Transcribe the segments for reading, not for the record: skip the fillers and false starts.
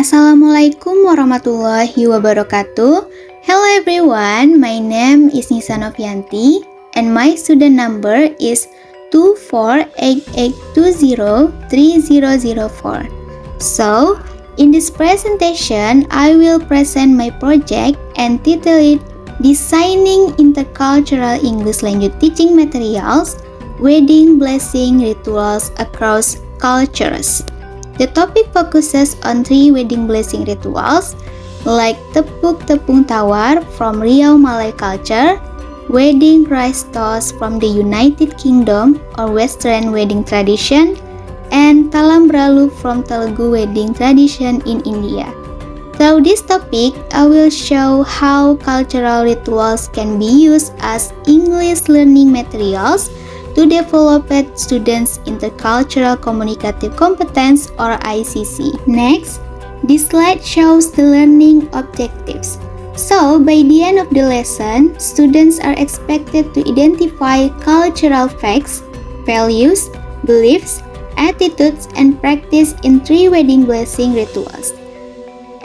Assalamualaikum warahmatullahi wabarakatuh. Hello everyone, my name is Nisa Novianti and my student number is 2488203004. So, in this presentation, I will present my project and title it Designing Intercultural English Language Teaching Materials, Wedding Blessing Rituals Across Cultures. The topic focuses on 3 wedding blessing rituals like Tepuk Tepung Tawar from Riau Malay culture, wedding rice toast from the United Kingdom or Western wedding tradition, and Talam Bralu from Telugu wedding tradition in India. Through this topic, I will show how cultural rituals can be used as English learning materials to develop students' intercultural communicative competence or ICC. Next, this slide shows the learning objectives. So, by the end of the lesson, students are expected to identify cultural facts, values, beliefs, attitudes, and practice in 3 wedding blessing rituals.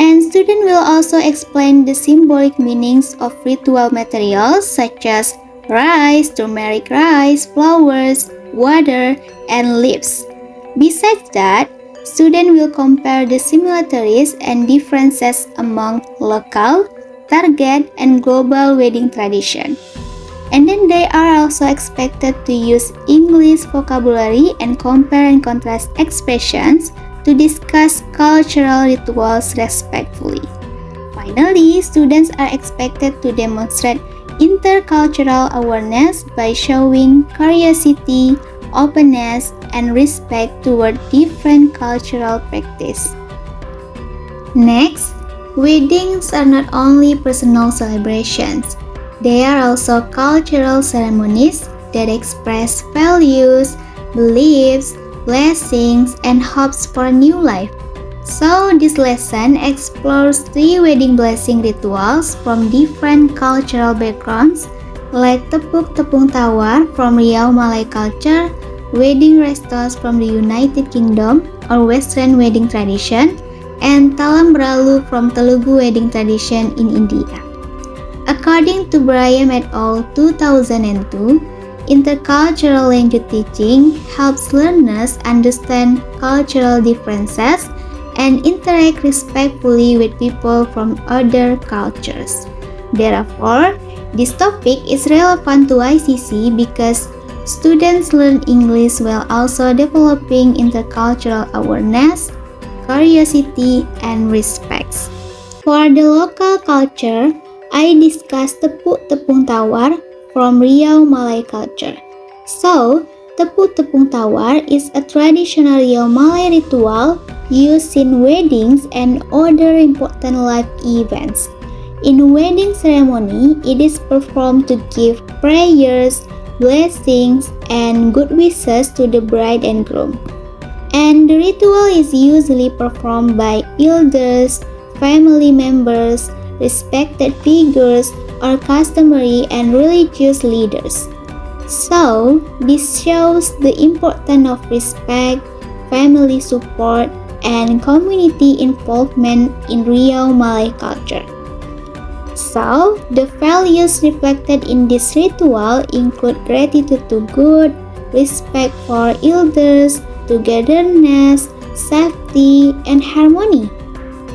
And students will also explain the symbolic meanings of ritual materials such as rice, turmeric rice, flowers, water, and leaves. Besides that, students will compare the similarities and differences among local, target, and global wedding tradition. And then they are also expected to use English vocabulary and compare and contrast expressions to discuss cultural rituals respectfully. Finally, students are expected to demonstrate intercultural awareness by showing curiosity, openness, and respect toward different cultural practice. Next, weddings are not only personal celebrations, they are also cultural ceremonies that express values, beliefs, blessings, and hopes for a new life. So, this lesson explores 3 wedding blessing rituals from different cultural backgrounds like Tepuk Tepung Tawar from Riau Malay culture, wedding rice toast from the United Kingdom or Western wedding tradition, and Talam Bralu from Telugu wedding tradition in India. According to Brahim et al. 2002, intercultural language teaching helps learners understand cultural differences and interact respectfully with people from other cultures. Therefore, this topic is relevant to ICC because students learn English while also developing intercultural awareness, curiosity, and respect. For the local culture, I discussed Tepuk Tepung Tawar from Riau Malay culture. So, Tepuk Tepung Tawar is a traditional Riau Malay ritual used in weddings and other important life events. In wedding ceremony, it is performed to give prayers, blessings, and good wishes to the bride and groom. And the ritual is usually performed by elders, family members, respected figures, or customary and religious leaders. So, this shows the importance of respect, family support, and community involvement in Riau Malay culture. So, the values reflected in this ritual include gratitude to God, respect for elders, togetherness, safety, and harmony.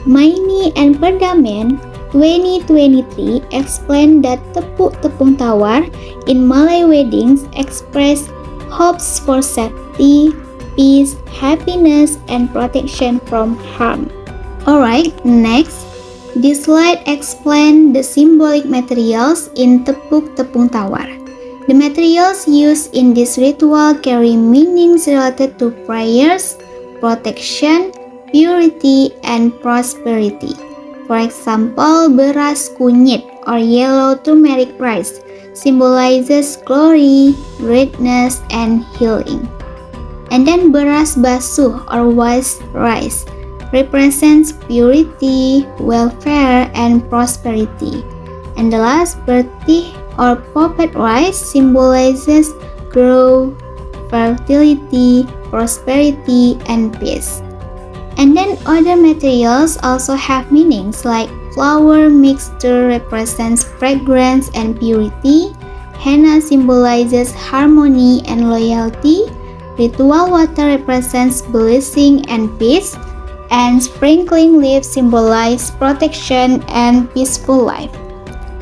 Maini and Perdaman 2023 explained that Tepuk Tepung Tawar in Malay weddings express hopes for safety, peace, happiness, and protection from harm. Alright, next, this slide explains the symbolic materials in Tepuk Tepung Tawar. The materials used in this ritual carry meanings related to prayers, protection, purity, and prosperity. For example, beras kunyit or yellow turmeric rice symbolizes glory, greatness, and healing. And then beras basuh or white rice represents purity, welfare, and prosperity. And the last, bertih or popped rice symbolizes growth, fertility, prosperity, and peace. And then other materials also have meanings like flower mixture represents fragrance and purity, henna symbolizes harmony and loyalty, ritual water represents blessing and peace, and sprinkling leaves symbolize protection and peaceful life.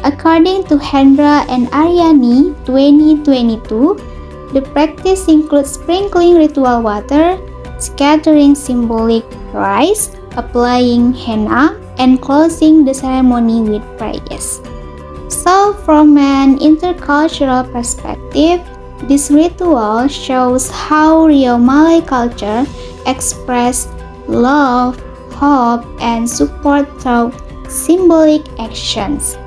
According to Hendra and Aryani 2022, the practice includes sprinkling ritual water, scattering symbolic rice, applying henna, and closing the ceremony with prayers. So, from an intercultural perspective, this ritual shows how Rio Malay culture express love, hope, and support through symbolic actions.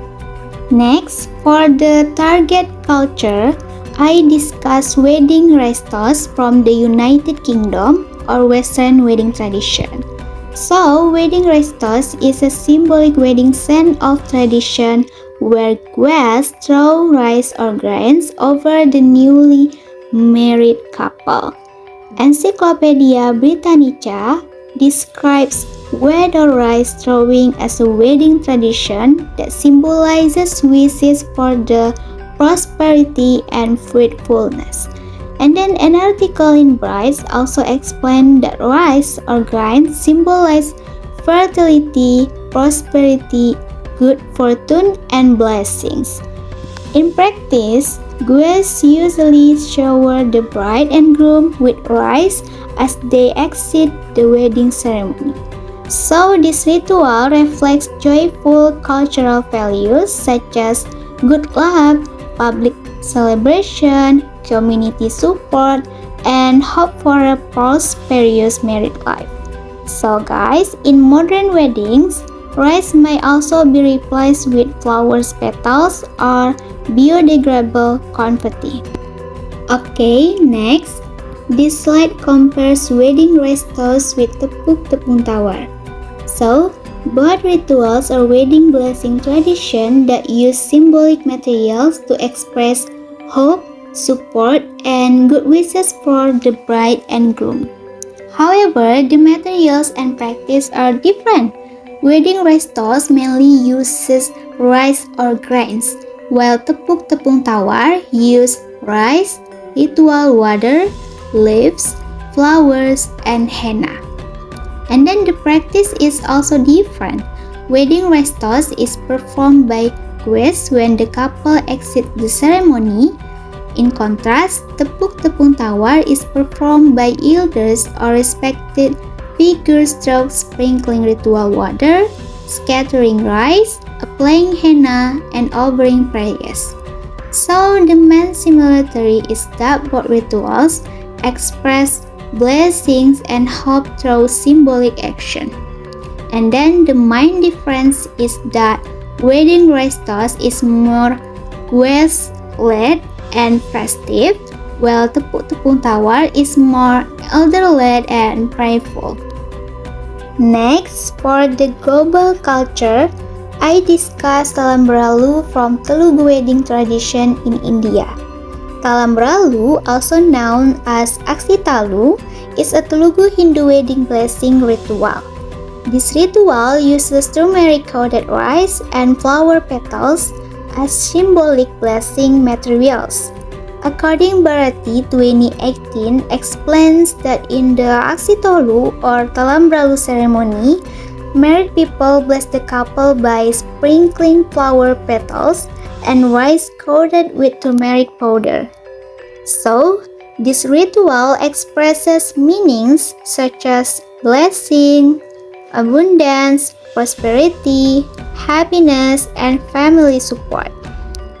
Next, for the target culture, I discuss wedding rice toast from the United Kingdom or Western wedding tradition. So, wedding rice toast is a symbolic wedding send-off tradition where guests throw rice or grains over the newly married couple. Encyclopedia Britannica describes wedding rice throwing as a wedding tradition that symbolizes wishes for the prosperity and fruitfulness. And then an article in Bryce also explained that rice or grains symbolize fertility, prosperity, good fortune, and blessings. In practice, guests usually shower the bride and groom with rice as they exit the wedding ceremony. So this ritual reflects joyful cultural values such as good luck, public celebration, community support, and hope for a prosperous married life. So guys, in modern weddings, rice may also be replaced with flowers petals or biodegradable confetti. Okay, next, this slide compares wedding rice toast with tepuk tepung tawar. So, both rituals are wedding blessing tradition that use symbolic materials to express hope, support, and good wishes for the bride and groom. However, the materials and practice are different. Wedding rice toast mainly uses rice or grains, while tepuk tepung tawar use rice, ritual water, leaves, flowers, and henna. And then the practice is also different. Wedding rice toast is performed by guests when the couple exits the ceremony. In contrast, tepuk tepung tawar is performed by elders or respected figures through sprinkling ritual water, scattering rice, applying henna, and offering prayers. So the main similarity is that both rituals express blessings and hope through symbolic action. And then the main difference is that wedding rice toast is more guest-led and festive, while tepuk tepung tawar is more elder-led and prayerful. Next, for the global culture, I discuss Talambralu from Telugu wedding tradition in India. Talambralu, also known as Aksitalu, is a Telugu Hindu wedding blessing ritual. This ritual uses turmeric-coated rice and flower petals as symbolic blessing materials. According Bharati 2018 explains that in the Aksitalu or Talambralu ceremony, married people bless the couple by sprinkling flower petals and rice coated with turmeric powder. So, this ritual expresses meanings such as blessing, abundance, prosperity, happiness, and family support.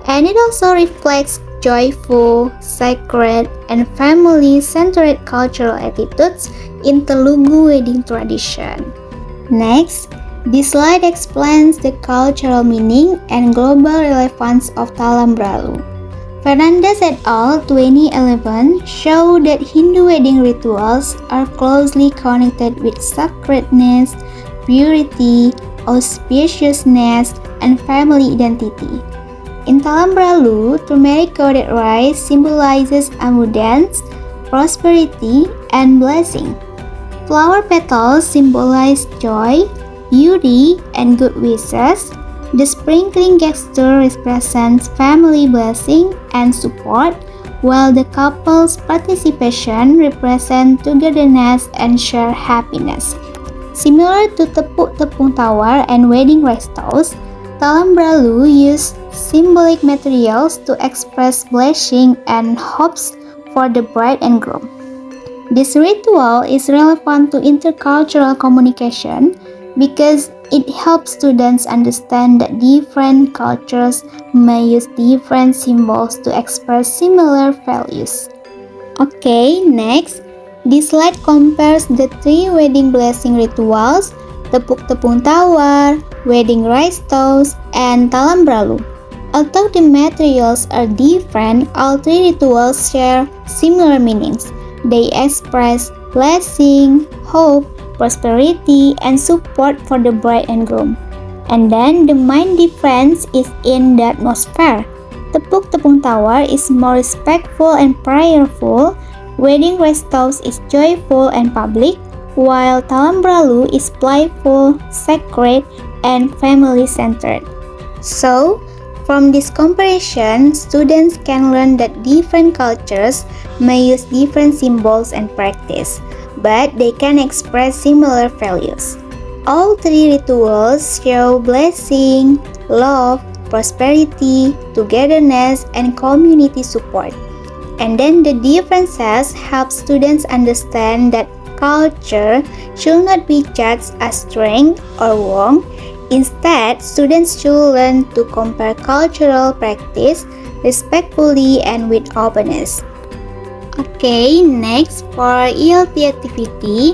And it also reflects joyful, sacred, and family-centered cultural attitudes in Telugu wedding tradition. Next, this slide explains the cultural meaning and global relevance of Talambralu. Fernandez et al. 2011 show that Hindu wedding rituals are closely connected with sacredness, purity, auspiciousness, and family identity. In Talambralu, turmeric-coated rice symbolizes abundance, prosperity, and blessing. Flower petals symbolize joy, beauty, and good wishes. The sprinkling gesture represents family blessing and support, while the couple's participation represents togetherness and shared happiness. Similar to tepuk tepung tawar and wedding rice toast, talam bralu use symbolic materials to express blessing and hopes for the bride and groom. This ritual is relevant to intercultural communication because it helps students understand that different cultures may use different symbols to express similar values. Okay, next, this slide compares the three wedding blessing rituals, tepuk tepung tawar, wedding rice toast, and talam bralu. Although the materials are different, all three rituals share similar meanings. They express blessing, hope, prosperity, and support for the bride and groom. And then the main difference is in the atmosphere. Tepuk tepung tawar is more respectful and prayerful, wedding rice toast is joyful and public, while talam bralu is playful, sacred, and family-centered. So, from this comparison, students can learn that different cultures may use different symbols and practice, but they can express similar values. All three rituals show blessing, love, prosperity, togetherness, and community support. And then the differences help students understand that culture should not be judged as strange or wrong. Instead, students should learn to compare cultural practice respectfully and with openness. Okay, next for ELT activity.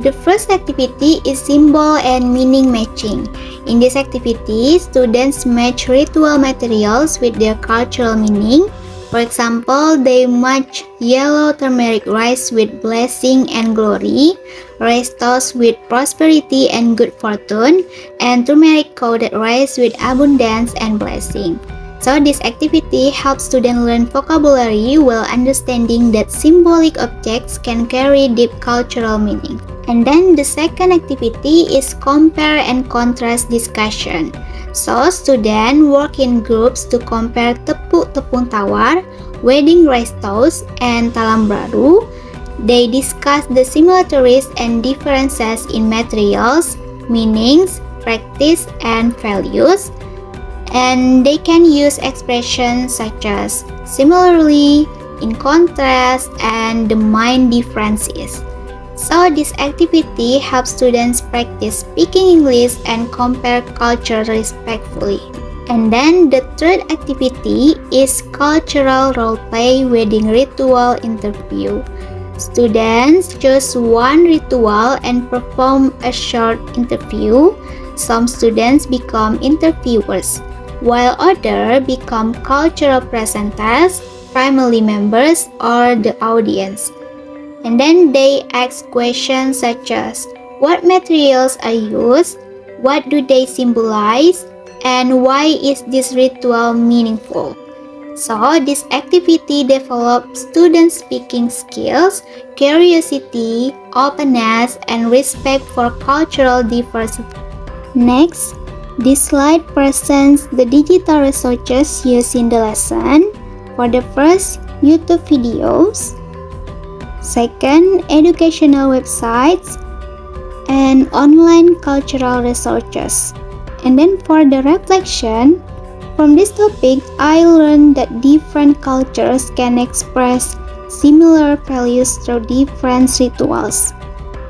The first activity is symbol and meaning matching. In this activity, students match ritual materials with their cultural meaning. For example, they match yellow turmeric rice with blessing and glory, rice toast with prosperity and good fortune, and turmeric coated rice with abundance and blessing. So this activity helps students learn vocabulary while understanding that symbolic objects can carry deep cultural meaning. And then the second activity is compare and contrast discussion. So students work in groups to compare tepuk tepung tawar, wedding rice toast, and talam bralu. They discuss the similarities and differences in materials, meanings, practice, and values. And they can use expressions such as similarly, in contrast, and the main differences. So this activity helps students practice speaking English and compare culture respectfully. And then the third activity is cultural role-play wedding ritual interview. Students choose one ritual and perform a short interview. Some students become interviewers, while others become cultural presenters, family members, or the audience. And then they ask questions such as, what materials are used, what do they symbolize, and why is this ritual meaningful? So this activity develops student speaking skills, curiosity, openness, and respect for cultural diversity. Next, this slide presents the digital resources used in the lesson. For the first, YouTube videos. Second, educational websites and online cultural resources. And then for the reflection, from this topic, I learned that different cultures can express similar values through different rituals.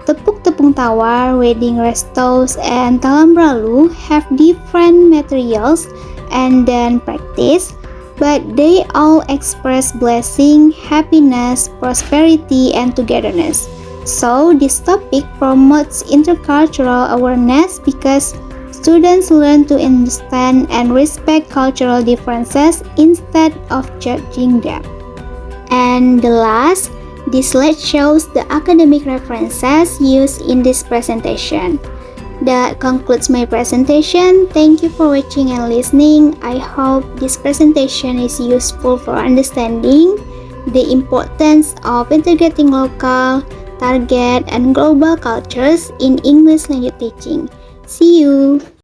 Tepuk tepung tawar, wedding rice toast, and talam bralu have different materials and then practice, but they all express blessing, happiness, prosperity, and togetherness. So this topic promotes intercultural awareness because students learn to understand and respect cultural differences instead of judging them. And the last, this slide shows the academic references used in this presentation. That concludes my presentation. Thank you for watching and listening. I hope this presentation is useful for understanding the importance of integrating local, target, and global cultures in English language teaching. See you!